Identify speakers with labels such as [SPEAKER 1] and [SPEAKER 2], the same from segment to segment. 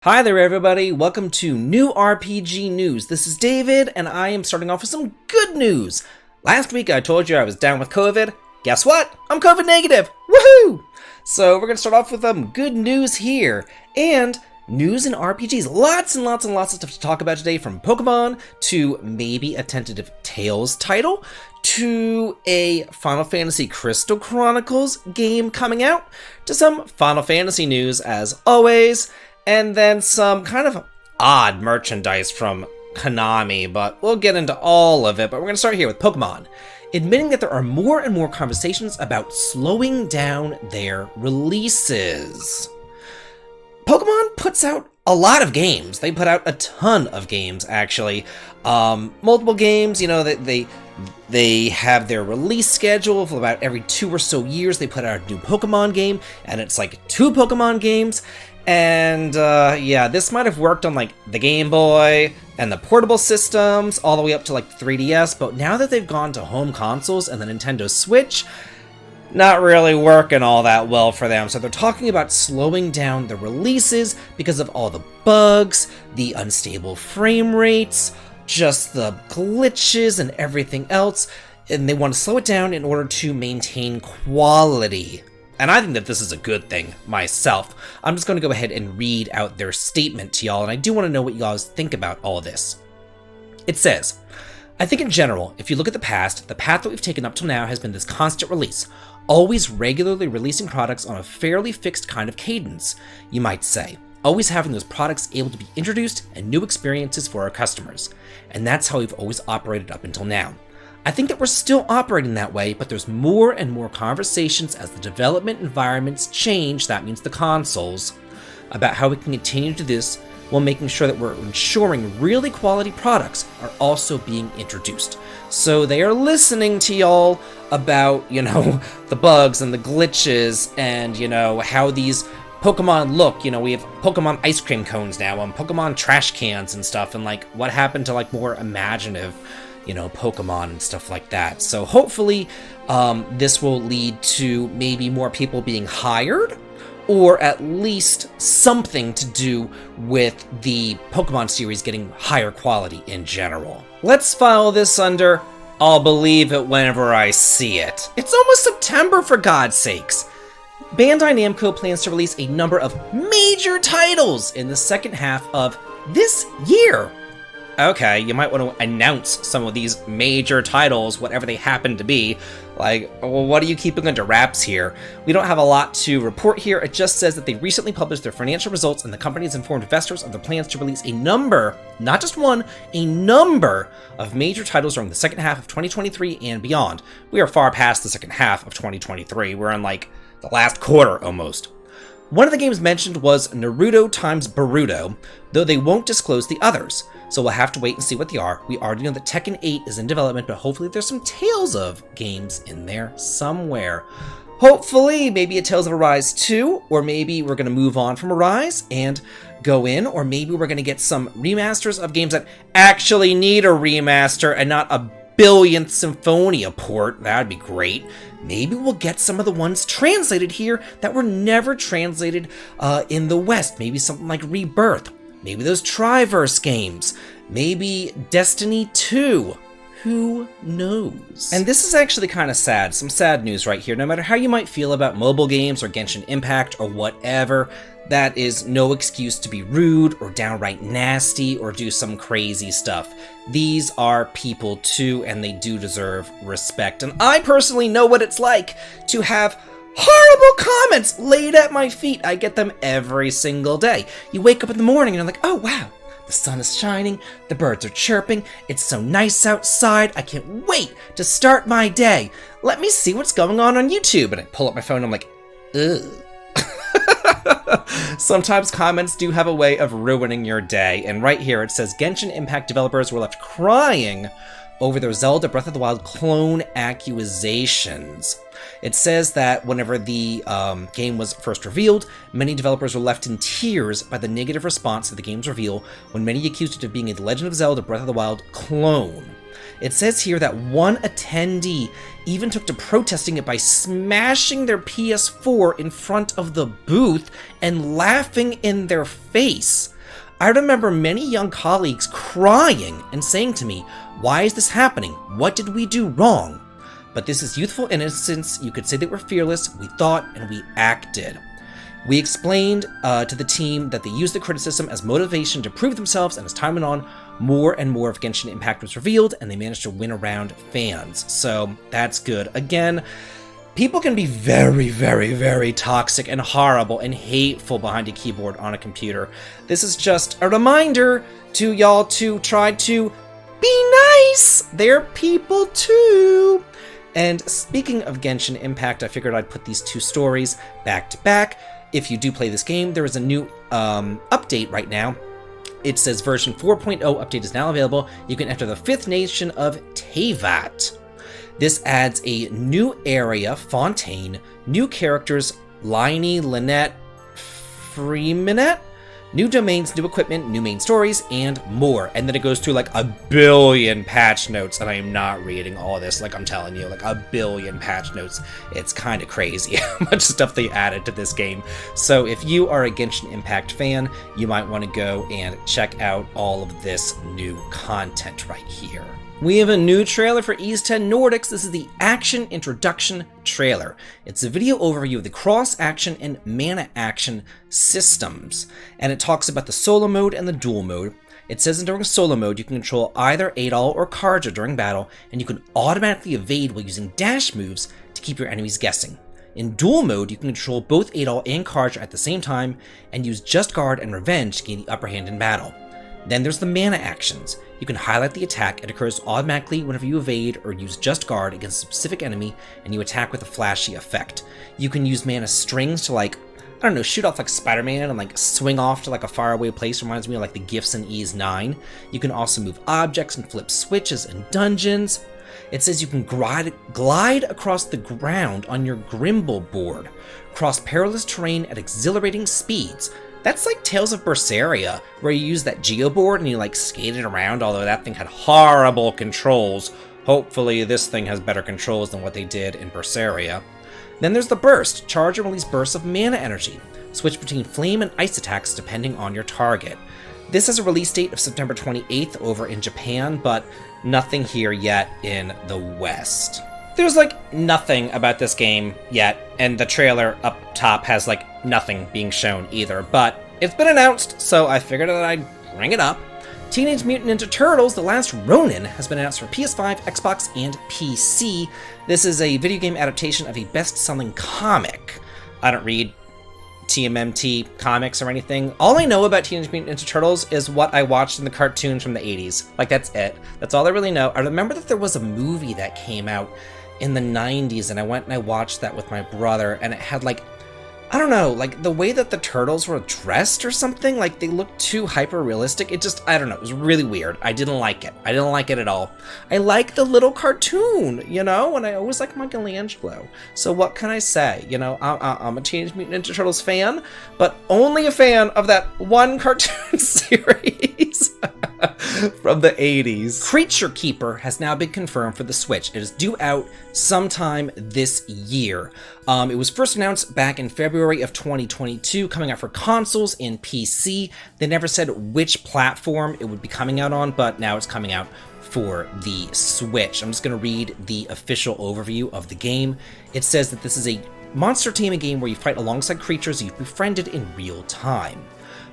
[SPEAKER 1] Hi there everybody, welcome to New RPG News. This is David, and I am starting off with some good news. Last week I told you I was down with COVID. Guess what? I'm COVID negative! Woohoo! So we're going to start off with some good news here, and news in RPGs. Lots and lots of stuff to talk about today, from Pokemon to maybe a tentative Tales title, to a Final Fantasy Crystal Chronicles game coming out, to some Final Fantasy news as always, and then some kind of odd merchandise from Konami, but we'll get into all of it. But we're going to start here with Pokemon, admitting that there are more and more conversations about slowing down their releases. Pokemon puts out a lot of games. They put out a ton of games, actually. Multiple games, you know, they have their release schedule for about every 2 or so years. They put out a new Pokemon game, and it's like 2 Pokemon games. And yeah, this might have worked on like the Game Boy and the portable systems all the way up to like 3DS, but now that they've gone to home consoles and the Nintendo Switch, not really working all that well for them. So they're talking about slowing down the releases because of all the bugs, the unstable frame rates, just the glitches and everything else, and they want to slow it down in order to maintain quality. And I think that this is a good thing, myself. I'm just going to go ahead and read out their statement to y'all, and I do want to know what you guys think about all of this. It says, I think in general, if you look at the path that we've taken up till now has been this constant release, always regularly releasing products on a fairly fixed kind of cadence, you might say. Always having those products able to be introduced and new experiences for our customers. And that's how we've always operated up until now. I think that we're still operating that way, but there's more and more conversations as the development environments change, that means the consoles, about how we can continue to do this while making sure that we're ensuring really quality products are also being introduced. So they are listening to y'all about, you know, the bugs and the glitches and, you know, how these Pokemon look. You know, we have Pokemon ice cream cones now and Pokemon trash cans and stuff, and like what happened to like more imaginative, you know, Pokemon and stuff like that. So hopefully this will lead to maybe more people being hired, or at least something to do with the Pokemon series getting higher quality in general. Let's file this under I'll believe it whenever I see it. It's almost September, for God's sakes. Bandai Namco plans to release a number of major titles in the second half of this year. Okay, you might want to announce some of these major titles, whatever they happen to be. Like, well, what are you keeping under wraps here? We don't have a lot to report here. It just says that they recently published their financial results, and the company has informed investors of their plans to release a number, not just one, a number of major titles during the second half of 2023 and beyond. We are far past the second half of 2023. We're in like the last quarter almost. One of the games mentioned was Naruto x Boruto, though they won't disclose the others. So we'll have to wait and see what they are. We already know that Tekken 8 is in development, but hopefully there's some Tales of games in there somewhere. Hopefully, maybe a Tales of Arise 2, or maybe we're going to move on from Arise and go in, or maybe we're going to get some remasters of games that actually need a remaster and not a billionth Symphonia port. That'd be great. Maybe we'll get some of the ones translated here that were never translated in the West. Maybe something like Rebirth. Maybe those Triverse games. Maybe Destiny 2. Who knows? And this is actually kind of sad. Some sad news right here. No matter how you might feel about mobile games or Genshin Impact or whatever, that is no excuse to be rude or downright nasty or do some crazy stuff. These are people too, and they do deserve respect. And I personally know what it's like to have horrible comments laid at my feet. I get them every single day. You wake up in the morning and you're like, oh wow, the sun is shining, the birds are chirping, it's so nice outside, I can't wait to start my day. Let me see what's going on YouTube. And I pull up my phone and I'm like, ugh. Sometimes comments do have a way of ruining your day, and right here it says Genshin Impact developers were left crying over their Zelda Breath of the Wild clone accusations. It says that whenever the game was first revealed, many developers were left in tears by the negative response to the game's reveal, when many accused it of being a The Legend of Zelda Breath of the Wild clone. It says here that one attendee even took to protesting it by smashing their PS4 in front of the booth and laughing in their face. I remember many young colleagues crying and saying to me, "Why is this happening? What did we do wrong?" But this is youthful innocence. You could say that we're fearless, we thought, and we acted. We explained to the team that they used the criticism as motivation to prove themselves, and as time went on, more and more of Genshin Impact was revealed, and they managed to win around fans. So that's good. Again, people can be very, very, very toxic and horrible and hateful behind a keyboard on a computer. This is just a reminder to y'all to try to be nice. They're people too. And speaking of Genshin Impact, I figured I'd put these two stories back to back. If you do play this game, there is a new update right now. It says version 4.0 update is now available. You can enter the 5th nation of Teyvat. This adds a new area, Fontaine, new characters, Liney, Lynette, Freemanette, new domains, new equipment, new main stories, and more. And then it goes through like a billion patch notes, and I am not reading all of this, like I'm telling you, like a billion patch notes. It's kind of crazy how much stuff they added to this game. So if you are a Genshin Impact fan, you might want to go and check out all of this new content right here. We have a new trailer for Ys 10 Nordics. This is the Action Introduction trailer. It's a video overview of the cross-action and mana action systems, and it talks about the solo mode and the dual mode. It says that during solo mode, you can control either Adol or Karja during battle, and you can automatically evade while using dash moves to keep your enemies guessing. In dual mode, you can control both Adol and Karja at the same time, and use Just Guard and Revenge to gain the upper hand in battle. Then there's the mana actions. You can highlight the attack. It occurs automatically whenever you evade or use Just Guard against a specific enemy, and you attack with a flashy effect. You can use mana strings to, like, I don't know, shoot off like Spider-Man and like swing off to like a faraway place. Reminds me of like the gifts in Ys 9. You can also move objects and flip switches in dungeons. It says you can glide across the ground on your Grimble board, cross perilous terrain at exhilarating speeds. That's like Tales of Berseria, where you use that geoboard and you like skated around, although that thing had horrible controls. Hopefully this thing has better controls than what they did in Berseria. Then there's the burst. Charge and release bursts of mana energy. Switch between flame and ice attacks depending on your target. This has a release date of September 28th over in Japan, but nothing here yet in the West. There's like nothing about this game yet, and the trailer up top has like nothing being shown either, but it's been announced, so I figured that I'd bring it up. Teenage Mutant Ninja Turtles: The Last Ronin has been announced for PS5, Xbox, and PC. This is a video game adaptation of a best-selling comic. I don't read TMNT comics or anything. All I know about Teenage Mutant Ninja Turtles is what I watched in the cartoons from the 80s. Like, that's it. That's all I really know. I remember that there was a movie that came out in the 90s, and I went and I watched that with my brother, and it had like, I don't know, like the way that the turtles were dressed or something, like they looked too hyper realistic. It just, I don't know, it was really weird. I didn't like it. I didn't like it at all. I like the little cartoon, you know, and I always like Michelangelo. So what can I say? You know, I'm a Teenage Mutant Ninja Turtles fan, but only a fan of that one cartoon series from the 80s. Creature Keeper has now been confirmed for the Switch. It is due out sometime this year. It was first announced back in February of 2022, coming out for consoles and PC. They never said which platform it would be coming out on, but now it's coming out for the Switch. I'm just going to read the official overview of the game. It says that this is a monster taming game where you fight alongside creatures you've befriended in real time.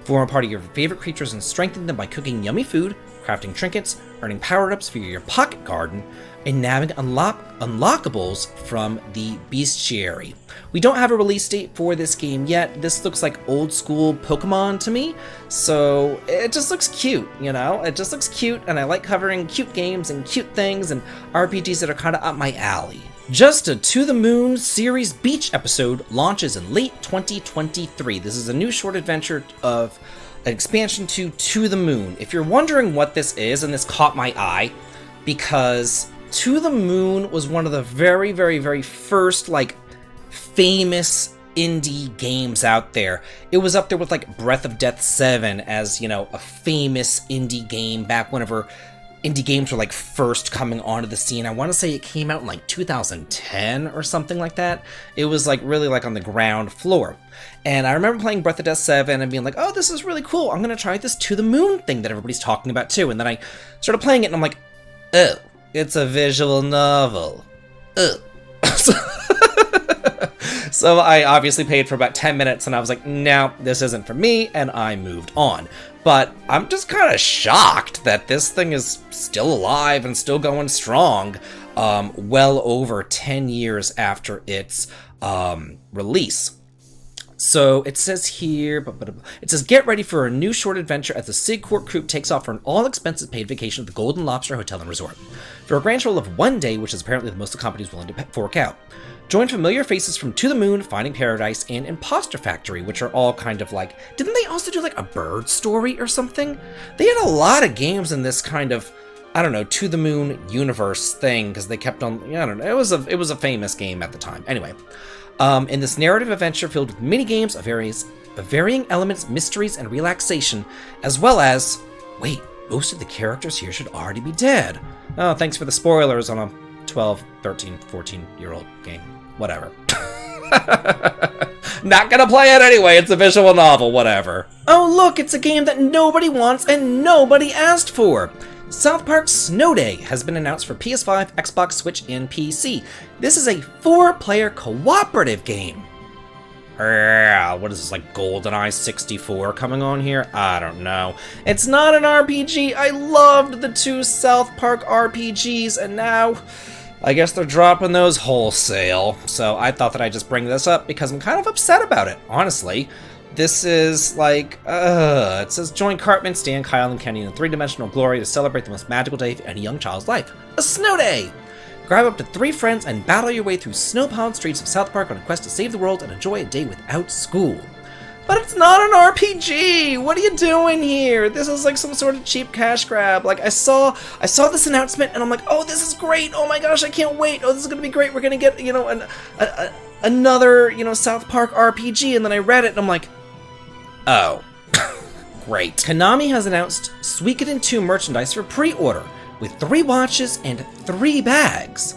[SPEAKER 1] Form a part of your favorite creatures and strengthen them by cooking yummy food, crafting trinkets, earning power-ups for your pocket garden, and nabbing unlockables from the bestiary. We don't have a release date for this game yet. This looks like old school Pokemon to me, so it just looks cute, you know? It just looks cute, and I like covering cute games and cute things and RPGs that are kind of up my alley. Just a To the Moon series beach episode launches in late 2023. This is a new short adventure of an expansion to the Moon. If you're wondering what this is, and this caught my eye, because To the Moon was one of the very, very, very first, like, famous indie games out there. It was up there with, like, Breath of Death 7 as, you know, a famous indie game back whenever indie games were, like, first coming onto the scene. I want to say it came out in, like, 2010 or something like that. It was, like, really, like, on the ground floor. And I remember playing Breath of Death 7 and being like, oh, this is really cool. I'm going to try this To the Moon thing that everybody's talking about, too. And then I started playing it, and I'm like, oh, it's a visual novel. Ugh. So I obviously paid for about 10 minutes, and I was like, no, this isn't for me, and I moved on. But I'm just kind of shocked that this thing is still alive and still going strong, well over 10 years after its release. So it says here, it says, get ready for a new short adventure as the Sig Court Group takes off for an all-expenses paid vacation at the Golden Lobster Hotel and Resort. For a grand total of 1 day, which is apparently the most the company's willing to fork out. Join familiar faces from To the Moon, Finding Paradise, and Imposter Factory, which are all kind of like... Didn't they also do like a bird story or something? They had a lot of games in this kind of, I don't know, To the Moon universe thing, because they kept on... I don't know, it was a famous game at the time. Anyway. In this narrative adventure filled with mini-games of varying elements, mysteries, and relaxation, as well as... Wait, most of the characters here should already be dead. Oh, thanks for the spoilers on a 12, 13, 14-year-old game. Whatever. Not gonna play it anyway, it's a visual novel, whatever. Oh look, it's a game that nobody wants and nobody asked for! South Park Snow Day has been announced for PS5, Xbox, Switch, and PC. This is a 4-player cooperative game. What is this, like GoldenEye 64 coming on here? I don't know. It's not an RPG. I loved the 2 South Park RPGs, and now I guess they're dropping those wholesale. So I thought that I'd just bring this up because I'm kind of upset about it, honestly. This is like, it says, join Cartman, Stan, Kyle, and Kenny in a 3-dimensional glory to celebrate the most magical day of any young child's life, a snow day! Grab up to 3 friends and battle your way through snow-plowed streets of South Park on a quest to save the world and enjoy a day without school. But it's not an RPG! What are you doing here? This is like some sort of cheap cash grab. Like, I saw this announcement and I'm like, oh, this is great! Oh my gosh, I can't wait! Oh, this is gonna be great! We're gonna get, you know, another, you know, South Park RPG, and then I read it and I'm like, oh, great. Konami has announced Suikoden 2 merchandise for pre-order, with 3 watches and 3 bags.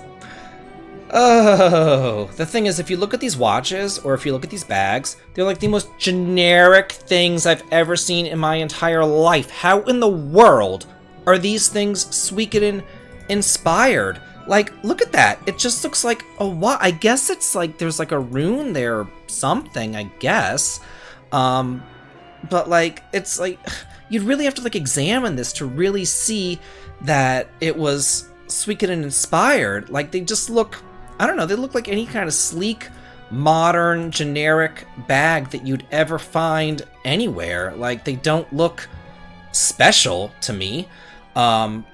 [SPEAKER 1] Oh, the thing is, if you look at these watches, or if you look at these bags, they're like the most generic things I've ever seen in my entire life. How in the world are these things Suikoden inspired? Like, look at that. It just looks like a what? I guess it's like there's like a rune there or something, I guess. But like, it's like, you'd really have to like examine this to really see that it was Suikoden inspired. Like, they just look, I don't know, they look like any kind of sleek, modern, generic bag that you'd ever find anywhere. Like, they don't look special to me. And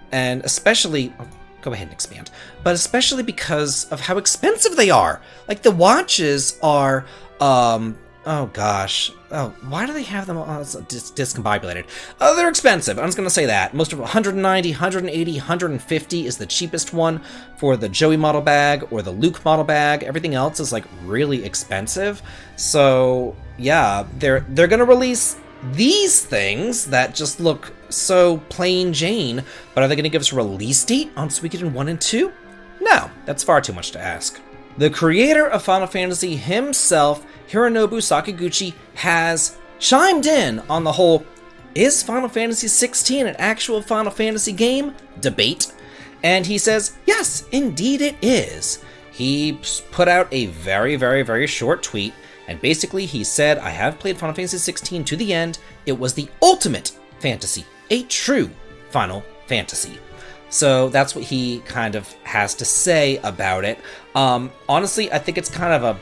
[SPEAKER 1] especially, go ahead and expand, but especially because of how expensive they are. Like, the watches are, oh gosh. Oh, why do they have them discombobulated? Oh, they're expensive. I'm just going to say that. Most of 190, 180, 150 is the cheapest one for the Joey model bag or the Luke model bag. Everything else is like really expensive. So yeah, they're going to release these things that just look so plain Jane, but are they going to give us a release date on Suikoden 1 and 2? No, that's far too much to ask. The creator of Final Fantasy himself, Hironobu Sakaguchi, has chimed in on the whole, is Final Fantasy 16 an actual Final Fantasy game debate? And he says, yes, indeed it is. He put out a very, very, very short tweet, and basically he said, I have played Final Fantasy 16 to the end. It was the ultimate fantasy, a true Final Fantasy. So that's what he kind of has to say about it. Honestly, I think it's kind of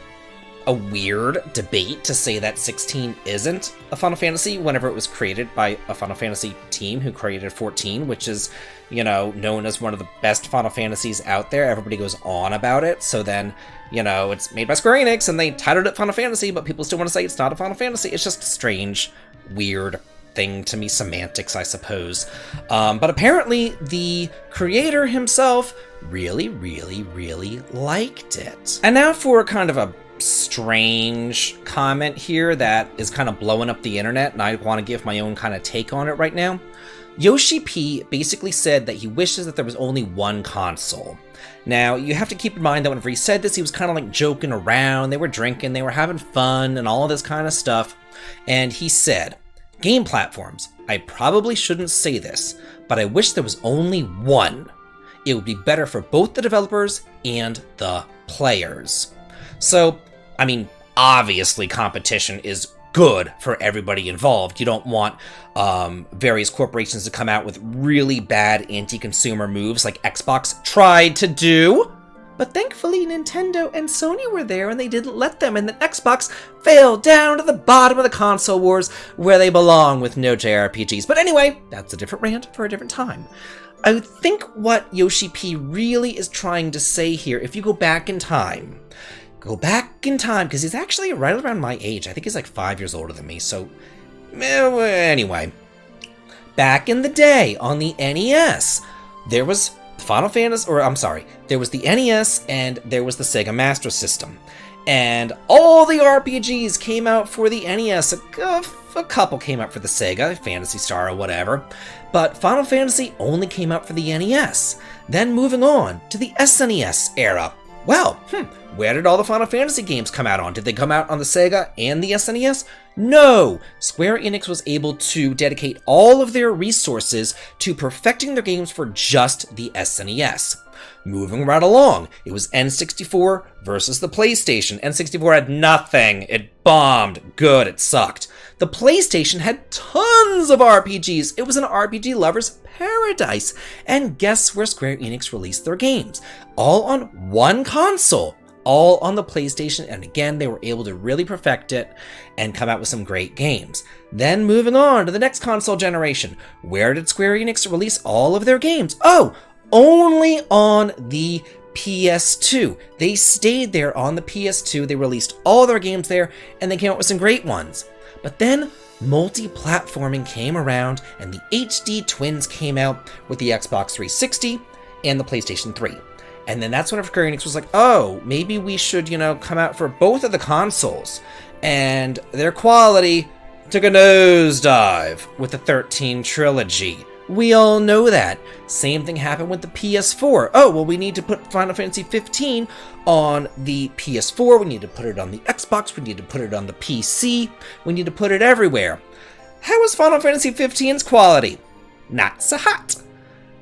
[SPEAKER 1] a weird debate to say that 16 isn't a Final Fantasy whenever it was created by a Final Fantasy team who created 14, which is, you know, known as one of the best Final Fantasies out there. Everybody goes on about it. So then, you know, it's made by Square Enix and they titled it Final Fantasy, but people still want to say it's not a Final Fantasy. It's just strange, weird thing to me, semantics, I suppose. But apparently the creator himself really, really, really liked it. And now for kind of a strange comment here that is kind of blowing up the internet, and I want to give my own kind of take on it right now. Yoshi-P basically said that he wishes that there was only one console. Now, you have to keep in mind that whenever he said this, he was kind of like joking around, they were drinking, they were having fun, and all of this kind of stuff. And he said, "Game platforms, I probably shouldn't say this, but I wish there was only one. It would be better for both the developers and the players." So, I mean, obviously competition is good for everybody involved. You don't want various corporations to come out with really bad anti-consumer moves like Xbox tried to do. But thankfully Nintendo and Sony were there and they didn't let them, and then Xbox fell down to the bottom of the console wars where they belong with no JRPGs. But anyway, that's a different rant for a different time. I think what Yoshi-P really is trying to say here, if you go back in time, because he's actually right around my age. I think he's like 5 years older than me, so anyway. Back in the day, on the NES, there was there was the NES and there was the Sega Master System. And all the RPGs came out for the NES. A couple came out for the Sega, Phantasy Star or whatever. But Final Fantasy only came out for the NES. Then moving on to the SNES era. Well, where did all the Final Fantasy games come out on? Did they come out on the Sega and the SNES? No! Square Enix was able to dedicate all of their resources to perfecting their games for just the SNES. Moving right along, it was N64 versus the PlayStation. N64 had nothing. It bombed. Good, it sucked. The PlayStation had tons of RPGs. It was an RPG lover's paradise. And guess where Square Enix released their games? All on one console. All on the PlayStation, and again, they were able to really perfect it and come out with some great games. Then moving on to the next console generation. Where did Square Enix release all of their games? Oh, only on the PS2. They stayed there on the PS2. They released all their games there, and they came out with some great ones. But then multi-platforming came around, and the HD twins came out with the Xbox 360 and the PlayStation 3. And then that's when Square Enix was like, oh, maybe we should, come out for both of the consoles. And their quality took a nosedive with the 13 trilogy. We all know that. Same thing happened with the PS4. Oh, well, we need to put Final Fantasy 15 on the PS4. We need to put it on the Xbox. We need to put it on the PC. We need to put it everywhere. How is Final Fantasy 15's quality? Not so hot.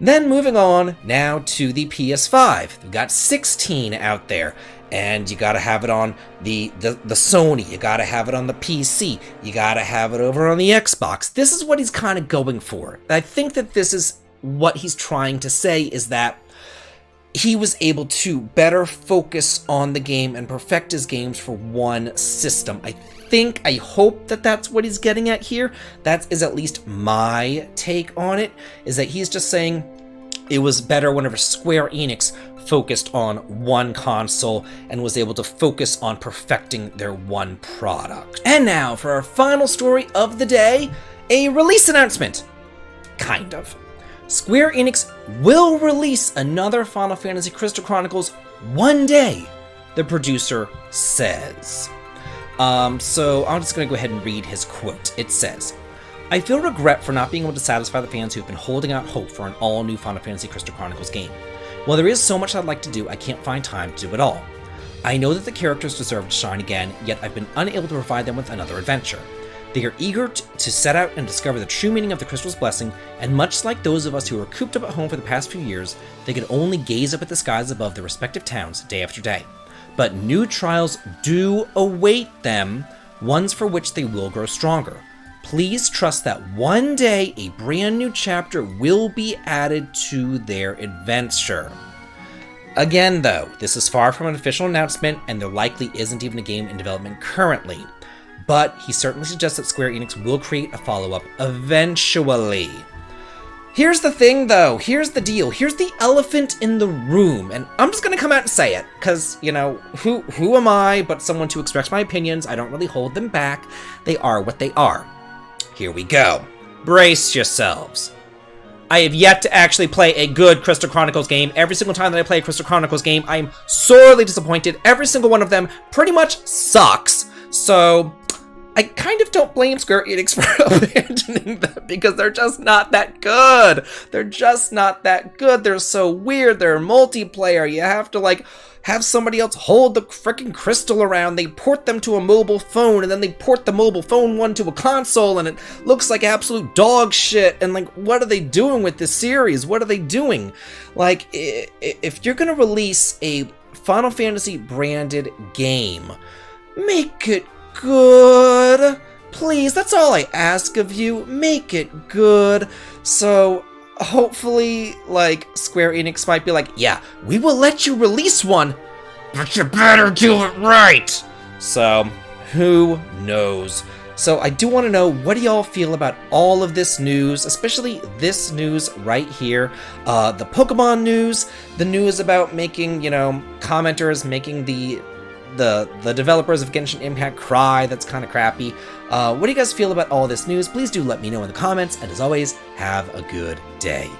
[SPEAKER 1] Then moving on now to the PS5. We've got 16 out there, and you gotta have it on the Sony, you gotta have it on the PC, you gotta have it over on the Xbox. This is what he's kind of going for. I think that this is what he's trying to say, is that he was able to better focus on the game and perfect his games for one system. I hope that that's what he's getting at here. That is at least my take on it, is that he's just saying it was better whenever Square Enix focused on one console and was able to focus on perfecting their one product. And now for our final story of the day, a release announcement. Kind of. Square Enix will release another Final Fantasy Crystal Chronicles one day, the producer says. So I'm just going to go ahead and read his quote. It says, "I feel regret for not being able to satisfy the fans who've been holding out hope for an all-new Final Fantasy Crystal Chronicles game. While there is so much I'd like to do, I can't find time to do it all. I know that the characters deserve to shine again, yet I've been unable to provide them with another adventure. They are eager to set out and discover the true meaning of the Crystal's blessing, and much like those of us who were cooped up at home for the past few years, they could only gaze up at the skies above their respective towns day after day. But new trials do await them, ones for which they will grow stronger. Please trust that one day a brand new chapter will be added to their adventure." Again though, this is far from an official announcement, and there likely isn't even a game in development currently. But he certainly suggests that Square Enix will create a follow-up eventually. Here's the thing though, here's the deal, here's the elephant in the room, and I'm just gonna come out and say it, because, who am I but someone to express my opinions? I don't really hold them back. They are what they are. Here we go. brace yourselves. I have yet to actually play a good Crystal Chronicles game. Every single time that I play a Crystal Chronicles game, I am sorely disappointed. Every single one of them pretty much sucks. So I kind of don't blame Square Enix for abandoning them because they're just not that good. They're just not that good. They're so weird. They're multiplayer. You have to, like, have somebody else hold the freaking crystal around. They port them to a mobile phone, and then they port the mobile phone one to a console, and it looks like absolute dog shit. And, like, what are they doing with this series? What are they doing? Like, if you're gonna release a Final Fantasy branded game, make it good. Please, that's all I ask of you. Make it good. So hopefully, like, Square Enix might be like, yeah, we will let you release one, but you better do it right. So, who knows? So I do want to know, what do y'all feel about all of this news, especially this news right here, the Pokemon news, the news about making, you know, commenters making the developers of Genshin Impact cry. That's kind of crappy. What do you guys feel about all this news? Please do let me know in the comments, and as always, have a good day.